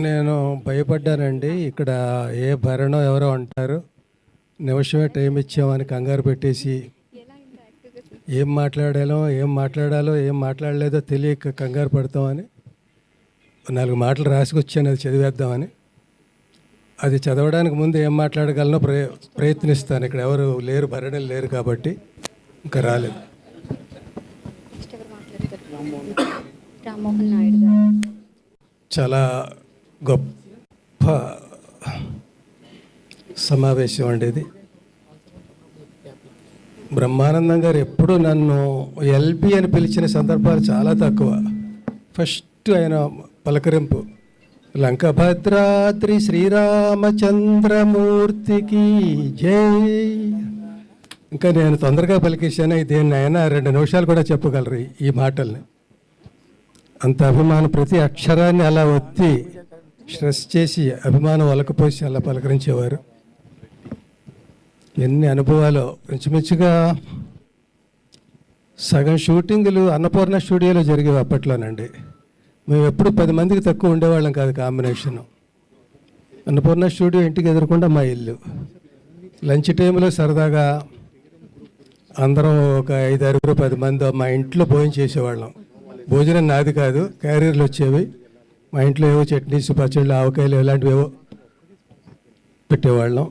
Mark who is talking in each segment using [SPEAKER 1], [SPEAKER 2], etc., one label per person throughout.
[SPEAKER 1] నేను భయపడ్డానండి. ఇక్కడ ఏ భరణం ఎవరో అంటారు, నిమిషమే టైం ఇచ్చామని కంగారు పెట్టేసి ఏం మాట్లాడాలో ఏం మాట్లాడలేదో తెలియక కంగారు పడతామని 4 మాటలు రాసుకొచ్చాను, అది చదివేద్దామని. అది చదవడానికి ముందు ఏం మాట్లాడగలనో ప్రయత్నిస్తాను. ఇక్కడ ఎవరు లేరు, భరణలు లేరు కాబట్టి ఇంకా రాలేదు. చాలా గొప్ప సమావేశం అండి ఇది. బ్రహ్మానందం గారు ఎప్పుడు నన్ను ఎల్బి అని పిలిచిన సందర్భాలు చాలా తక్కువ. ఫస్ట్ ఆయన పలకరింపు లంకభద్రాద్రి శ్రీరామచంద్రమూర్తికి జై. ఇంకా నేను తొందరగా పలికేశాను, దేన్ని అయినా 2 నిమిషాలు కూడా చెప్పగలరు ఈ మాటల్ని. అంత అభిమానం, ప్రతి అక్షరాన్ని అలా ఒత్తి స్ట్రెస్ చేసి అభిమానం ఒలకపోసి అలా పలకరించేవారు. ఎన్ని అనుభవాలు. ఇంచుమించుగా సగం షూటింగులు అన్నపూర్ణ స్టూడియోలో జరిగేవి అప్పట్లోనండి. మేము ఎప్పుడు 10 మందికి తక్కువ ఉండేవాళ్ళం కాదు కాంబినేషను. అన్నపూర్ణ స్టూడియో ఇంటికి ఎదురకుండా మా ఇల్లు. లంచ్ టైంలో సరదాగా అందరం ఒక 5-6 10 మంది మా ఇంట్లో భోజనం చేసేవాళ్ళం. భోజనం నాది కాదు, క్యారియర్లు వచ్చేవి. మా ఇంట్లో ఏవో చట్నీస్, పచ్చళ్ళు, ఆవకాయలు ఇలాంటివి ఏవో పెట్టేవాళ్ళం.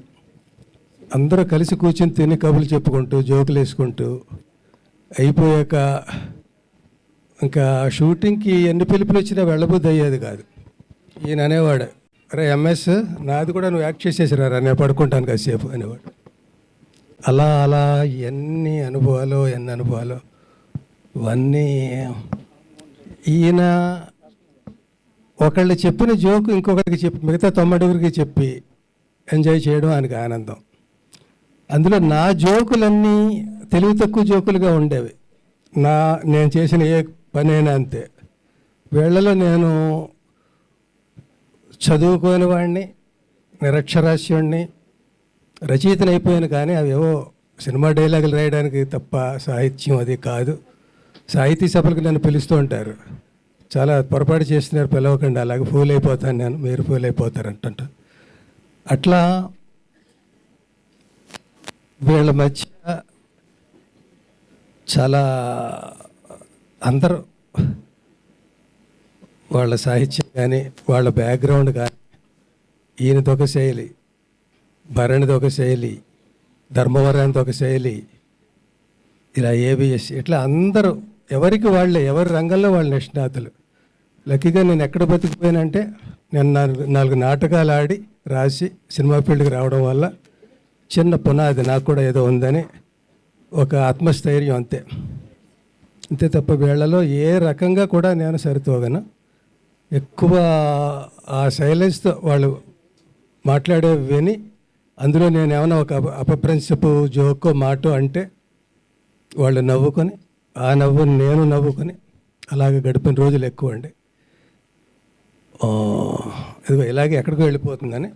[SPEAKER 1] అందరూ కలిసి కూర్చొని తిని కబుర్లు చెప్పుకుంటూ జోకులు వేసుకుంటూ అయిపోయాక ఇంకా షూటింగ్కి ఎన్ని పిలుపులు వచ్చినా వెళ్ళబుద్ధి అయ్యేది కాదు. ఈయన అనేవాడు, అరే ఎంఎస్ నాది కూడా నువ్వు యాక్ట్ చేసేసిరా, నేను పడుకుంటాను కాసేపు అనేవాడు. అలా అలా ఎన్ని అనుభవాలు ఇవన్నీ. ఈయన ఒకళ్ళు చెప్పిన జోకు ఇంకొకరికి చెప్పి మిగతా 90 చెప్పి ఎంజాయ్ చేయడం ఆయనకి ఆనందం. అందులో నా జోకులన్నీ తెలివి తక్కువ జోకులుగా ఉండేవి. నేను చేసిన ఏ పనైనా అంతే. వీళ్ళలో నేను చదువుకోని వాడిని, నిరక్షరాస్యుడిని, రచయితను అయిపోయాను. కానీ అవేవో సినిమా డైలాగులు రాయడానికి తప్ప సాహిత్యం అది కాదు. సాహితీ సభలకు నన్ను పిలుస్తూ ఉంటారు. చాలా పొరపాటు చేస్తున్నారు, పిలవకండి, అలాగే ఫూల్ అయిపోతాను నేను, మీరు ఫూల్ అయిపోతారంట. అట్లా వీళ్ళ మధ్య చాలా అందరూ వాళ్ళ సాహిత్యం కానీ వాళ్ళ బ్యాక్గ్రౌండ్ కానీ, ఈయనది ఒక శైలి, భరణిది ఒక శైలి, ధర్మవరానిది ఒక శైలి, ఇలా ఏబిఎస్, ఇట్లా అందరూ ఎవరికి వాళ్ళే, ఎవరి రంగంలో వాళ్ళ నిష్ణాతులు. లక్కీగా నేను ఎక్కడ బతికిపోయానంటే, నేను 4 నాటకాలు ఆడి రాసి సినిమా ఫీల్డ్కి రావడం వల్ల చిన్న పునాది నాకు కూడా ఏదో ఉందని ఒక ఆత్మస్థైర్యం, అంతే తప్ప వీళ్ళలో ఏ రకంగా కూడా నేను సరితూగను. ఎక్కువ ఆ సైలెన్స్తో వాళ్ళు మాట్లాడే విని అందులో నేను ఏమైనా ఒక అపప్రిన్సిపు జోకో మాటో అంటే వాళ్ళు నవ్వుకొని, ఆ నవ్వుని నేను నవ్వుకొని అలాగే గడిపిన రోజులు ఎక్కువ అండి. ఇదిగో ఇలాగే ఎక్కడికో వెళ్ళిపోతుందని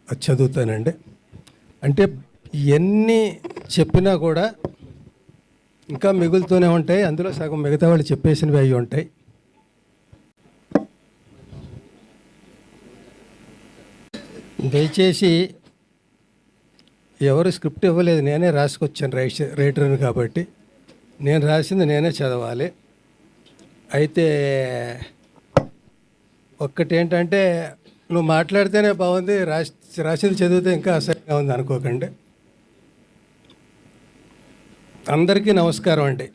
[SPEAKER 1] అది చదువుతానండి. అంటే ఎన్ని చెప్పినా కూడా ఇంకా మిగులుతూనే ఉంటాయి. అందులో సగం మిగతా వాళ్ళు చెప్పేసినవి అవి ఉంటాయి. దయచేసి ఎవరు స్క్రిప్ట్ ఇవ్వలేదు, నేనే రాసుకొచ్చాను, రైటర్ని కాబట్టి నేను రాసింది నేనే చదవాలి. అయితే ఒక్కటేంటంటే, నువ్వు మాట్లాడితేనే బాగుంది, రాసింది చదివితే ఇంకా అసహ్యంగా ఉంది అనుకోకండి. అందరికీ నమస్కారం అండి.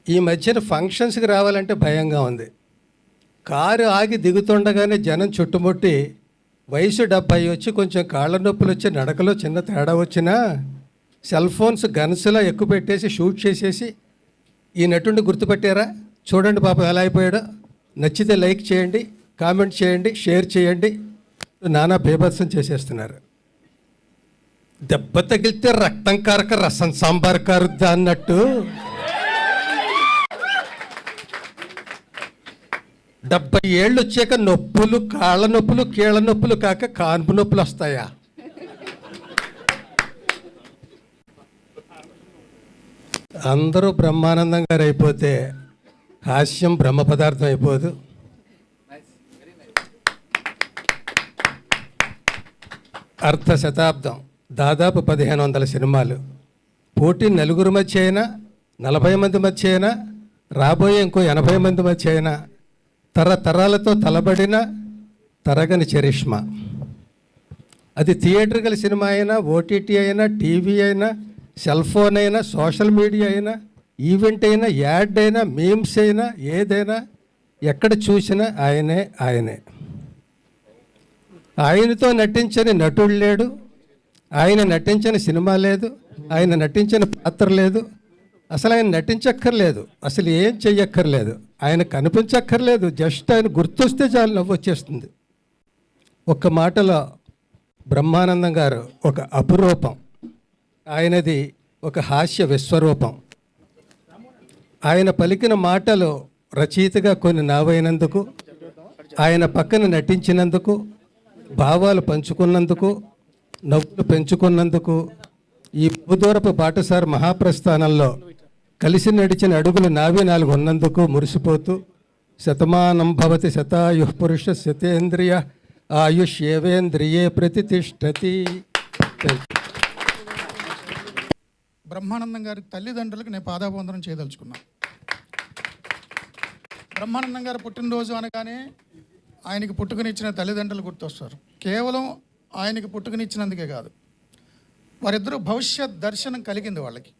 [SPEAKER 1] ఈ మధ్యన ఫంక్షన్స్కి రావాలంటే భయంగా ఉంది. కారు ఆగి దిగుతుండగానే జనం చుట్టుముట్టి వయసు 70 వచ్చి కొంచెం కాళ్ళ నొప్పులు వచ్చి నడకలో చిన్న తేడా వచ్చినా సెల్ ఫోన్స్ గన్స్లా ఎక్కువ పెట్టేసి షూట్ చేసేసి ఈ నటుడిని గుర్తుపెట్టారా, చూడండి పాపం ఎలా అయిపోయాడో, నచ్చితే లైక్ చేయండి, కామెంట్ చేయండి, షేర్ చేయండి, నానా బేభత్సం చేసేస్తున్నారు. దెబ్బ తగిలితే రక్తం కారక రసం సాంబార్ కారుద్దా అన్నట్టు 70 ఏళ్ళు వచ్చాక నొప్పులు, కాళ్ళ నొప్పులు, కీళ్ళ నొప్పులు కాక కాన్పు నొప్పులు వస్తాయా? అందరూ బ్రహ్మానందం గారు అయిపోతే హాస్యం బ్రహ్మ పదార్థం అయిపోదు. అర్ధ శతాబ్దం, దాదాపు 1500 సినిమాలు. పోటీ నలుగురు మధ్య అయినా, 40 మంది మధ్య అయినా, రాబోయే ఇంకో 80 మంది మధ్య అయినా, తరతరాలతో తలబడిన తరగని చరిష్మా. అది థియేటర్కల్ సినిమా అయినా, ఓటీటీ అయినా, టీవీ అయినా, సెల్ ఫోన్ అయినా, సోషల్ మీడియా అయినా, ఈవెంట్ అయినా, యాడ్ అయినా, మీమ్స్ అయినా, ఏదైనా ఎక్కడ చూసినా ఆయనే. ఆయనతో నటించని నటుడు లేడు, ఆయన నటించని సినిమా లేదు, ఆయన నటించిన పాత్ర లేదు, అసలు ఆయన నటించక్కర్లేదు, అసలు ఏం చెయ్యక్కర్లేదు, ఆయన కనిపించక్కర్లేదు, జస్ట్ ఆయన గుర్తొస్తే చాలు నవ్వు వచ్చేస్తుంది. ఒక్క మాటలో బ్రహ్మానందం గారు ఒక అపురూపం. ఆయనది ఒక హాస్య విశ్వరూపం. ఆయన పలికిన మాటలు రచయితగా కొన్ని నావైనందుకు, ఆయన పక్కన నటించినందుకు, భావాలు పంచుకున్నందుకు, నవ్వులు పెంచుకున్నందుకు, ఈ బహుదూరపు బాటసారి మహాప్రస్థానంలో కలిసి నడిచిన అడుగులు నావి 4 ఉన్నందుకు మురిసిపోతూ, శతమానం భవతి శతాయుః పురుష శతేంద్రియ ఆయుష్ ఏవేంద్రియే ప్రతిష్టతి.
[SPEAKER 2] బ్రహ్మానందం గారి తల్లిదండ్రులకు నేను పాదాభివందనం చేయదలుచుకున్నాను. బ్రహ్మానందం గారు పుట్టినరోజు అనగానే ఆయనకి పుట్టుకనిచ్చిన తల్లిదండ్రులు గుర్తొస్తారు. కేవలం ఆయనకి పుట్టుకనిచ్చినందుకే కాదు, వారిద్దరూ భవిష్యత్ దర్శనం కలిగింది వాళ్ళకి.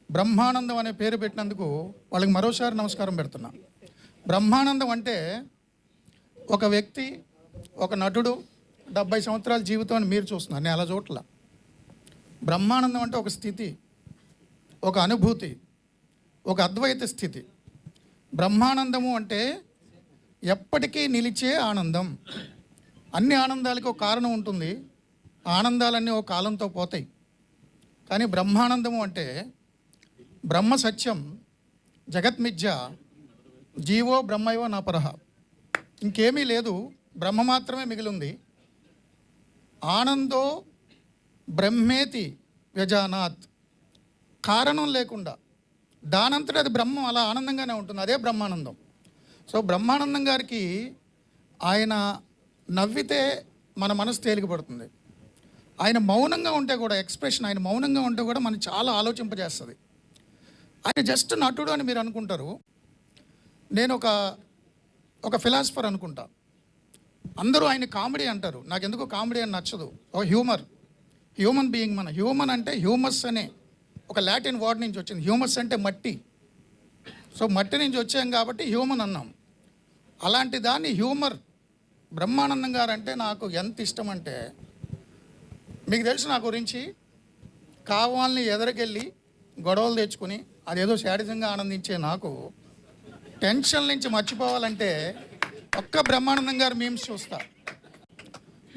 [SPEAKER 2] బ్రహ్మానందం అనే పేరు పెట్టినందుకు వాళ్ళకి మరోసారి నమస్కారం పెడుతున్నా. బ్రహ్మానందం అంటే ఒక వ్యక్తి, ఒక నటుడు 70 సంవత్సరాల జీవితాన్ని మీరు చూస్తున్నారు, నేను అలా చూడట్లా. బ్రహ్మానందం అంటే ఒక స్థితి, ఒక అనుభూతి, ఒక అద్వైత స్థితి. బ్రహ్మానందము అంటే ఎప్పటికీ నిలిచే ఆనందం. అన్ని ఆనందాలకి ఒక కారణం ఉంటుంది, ఆనందాలన్నీ ఒక కాలంతో పోతాయి. కానీ బ్రహ్మానందము అంటే బ్రహ్మ సత్యం, జగత్మిథ్య, జీవో బ్రహ్మైవ నాపరహ. ఇంకేమీ లేదు, బ్రహ్మ మాత్రమే మిగిలింది. ఆనందో బ్రహ్మేతి వ్యజానాత్. కారణం లేకుండా దానంతటి అది బ్రహ్మం అలా ఆనందంగానే ఉంటుంది, అదే బ్రహ్మానందం. సో బ్రహ్మానందం గారికి ఆయన నవ్వితే మన మనసు తేలికపడుతుంది. ఆయన మౌనంగా ఉంటే కూడా, ఎక్స్ప్రెషన్ ఆయన మౌనంగా ఉంటే కూడా మనకి చాలా ఆలోచింపజేస్తుంది. ఆయన జస్ట్ నటుడు అని మీరు అనుకుంటారు, నేను ఒక ఫిలాసఫర్ అనుకుంటా. అందరూ ఆయన కామెడీ అంటారు, నాకు ఎందుకో కామెడీ అని నచ్చదు. ఒక హ్యూమన్ బీయింగ్. మన హ్యూమన్ అంటే హ్యూమస్ అనే ఒక లాటిన్ వర్డ్ నుంచి వచ్చింది. హ్యూమస్ అంటే మట్టి. సో మట్టి నుంచి వచ్చాం కాబట్టి హ్యూమన్ అన్నాం. అలాంటి దాన్ని హ్యూమర్ బ్రహ్మానందం గారు అంటే నాకు ఎంత ఇష్టం అంటే, మీకు తెలుసు నా గురించి, కావాలని ఎదరికెళ్ళి గొడవలు తెచ్చుకుని అదేదో శాడిజంగా ఆనందించే నాకు టెన్షన్ నుంచి మర్చిపోవాలంటే ఒక్క బ్రహ్మానందం గారు మీమ్స్ చూస్తా.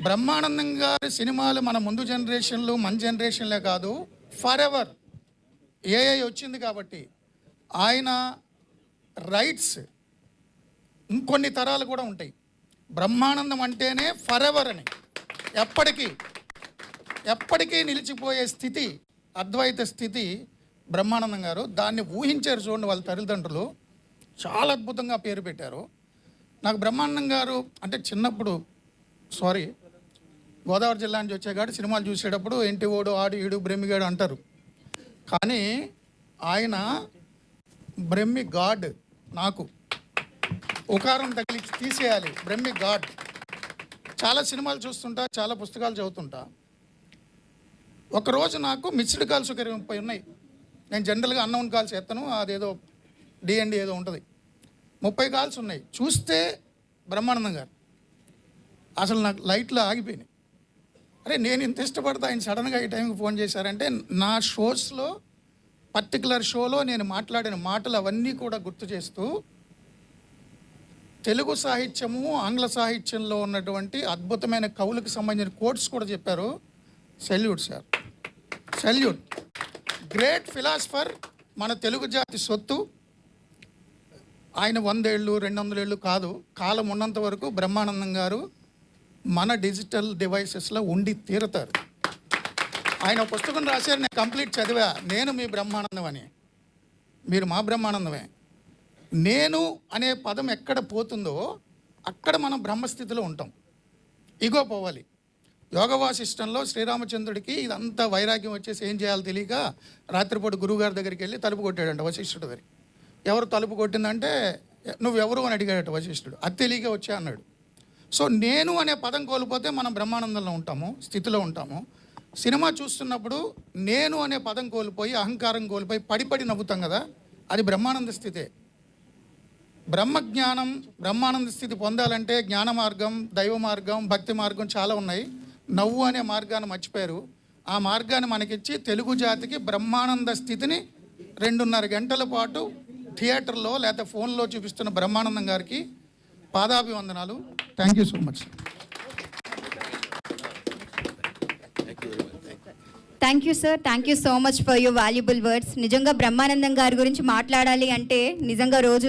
[SPEAKER 2] బ్రహ్మానందం గారి సినిమాలు మన ముందు జనరేషన్లు, మన జనరేషన్లే కాదు, ఫర్ ఎవర్. ఏఐ వచ్చింది కాబట్టి ఆయన రైట్స్ ఇంకొన్ని తరాలు కూడా ఉంటాయి. బ్రహ్మానందం అంటేనే ఫర్ ఎవర్ అని, ఎప్పటికీ నిలిచిపోయే స్థితి, అద్వైత స్థితి బ్రహ్మానందం గారు. దాన్ని ఊహించారు చూడండి వాళ్ళ తల్లిదండ్రులు, చాలా అద్భుతంగా పేరు పెట్టారు. నాకు బ్రహ్మానందం గారు అంటే చిన్నప్పుడు, గోదావరి జిల్లా నుంచి వచ్చేగాడు సినిమాలు చూసేటప్పుడు ఎంటివాడు, ఆడు, ఈడు, బ్రహ్మిగాడు అంటారు. కానీ ఆయన బ్రహ్మి గాడ్. నాకు ఉకారం తగిలి తీసేయాలి, బ్రహ్మి గాడ్. చాలా సినిమాలు చూస్తుంటా, చాలా పుస్తకాలు చదువుతుంటా. ఒకరోజు నాకు మిస్డ్ కాల్స్ ఒక 30 ఉన్నాయి. నేను జనరల్గా అన్నౌన్ కాల్స్ ఎత్తను, అదేదో డిఎండి ఏదో ఉంటుంది. 30 కాల్స్ ఉన్నాయి. చూస్తే బ్రహ్మానందం గారు. అసలు నాకు లైట్లో ఆగిపోయినాయి. అరే నేను ఇంత ఇష్టపడతా, ఆయన సడన్గా ఈ టైంకి ఫోన్ చేశారంటే, నా షోస్లో పర్టికులర్ షోలో నేను మాట్లాడిన మాటలు అవన్నీ కూడా గుర్తు చేస్తూ, తెలుగు సాహిత్యము, ఆంగ్ల సాహిత్యంలో ఉన్నటువంటి అద్భుతమైన కవులకు సంబంధించిన కోట్స్ కూడా చెప్పారు. Salute sir, salute. Great philosopher, మన తెలుగు జాతి సొత్తు. ఆయన 100 ఏళ్ళు 200 ఏళ్ళు కాదు, కాలం ఉన్నంత వరకు బ్రహ్మానందం గారు మన డిజిటల్ డివైసెస్లో ఉండి తీరుతారు. ఆయన పుస్తకం రాశారు, నేను కంప్లీట్ చదివా. నేను మీ బ్రహ్మానందం అని, మీరు మా బ్రహ్మానందమే. నేను అనే పదం ఎక్కడ పోతుందో అక్కడ మనం బ్రహ్మస్థితిలో ఉంటాం. ఇగో పోవాలి. యోగ వాసిష్టంలో శ్రీరామచంద్రుడికి ఇదంతా వైరాగ్యం వచ్చేసి ఏం చేయాలో తెలియక రాత్రిపూట గురువుగారి దగ్గరికి వెళ్ళి తలుపు కొట్టాడంట వశిష్ఠుడి దగ్గర. ఎవరు తలుపు కొట్టిందంటే నువ్వెవరు అని అడిగాడట వశిష్ఠుడు. అది తెలియక వచ్చా అన్నాడు. సో నేను అనే పదం కోల్పోతే మనం బ్రహ్మానందంలో ఉంటాము, స్థితిలో ఉంటాము. సినిమా చూస్తున్నప్పుడు నేను అనే పదం కోల్పోయి అహంకారం కోల్పోయి పడి నవ్వుతాం కదా, అది బ్రహ్మానంద స్థితే. బ్రహ్మజ్ఞానం బ్రహ్మానంద స్థితి పొందాలంటే జ్ఞాన మార్గం, దైవ మార్గం, భక్తి మార్గం చాలా ఉన్నాయి. నవ్వు అనే మార్గాన్ని మర్చిపోయారు. ఆ మార్గాన్ని మనకిచ్చి తెలుగు జాతికి బ్రహ్మానంద స్థితిని 2.5 గంటల పాటు థియేటర్లో లేకపోతే ఫోన్లో చూపిస్తున్న బ్రహ్మానందం గారికి పాదాభివందనాలు. Thank you so much.
[SPEAKER 3] Thank you sir, thank you so much for your valuable words. నిజంగా బ్రహ్మానందం గారి గురించి మాట్లాడాలి అంటే నిజంగా రోజు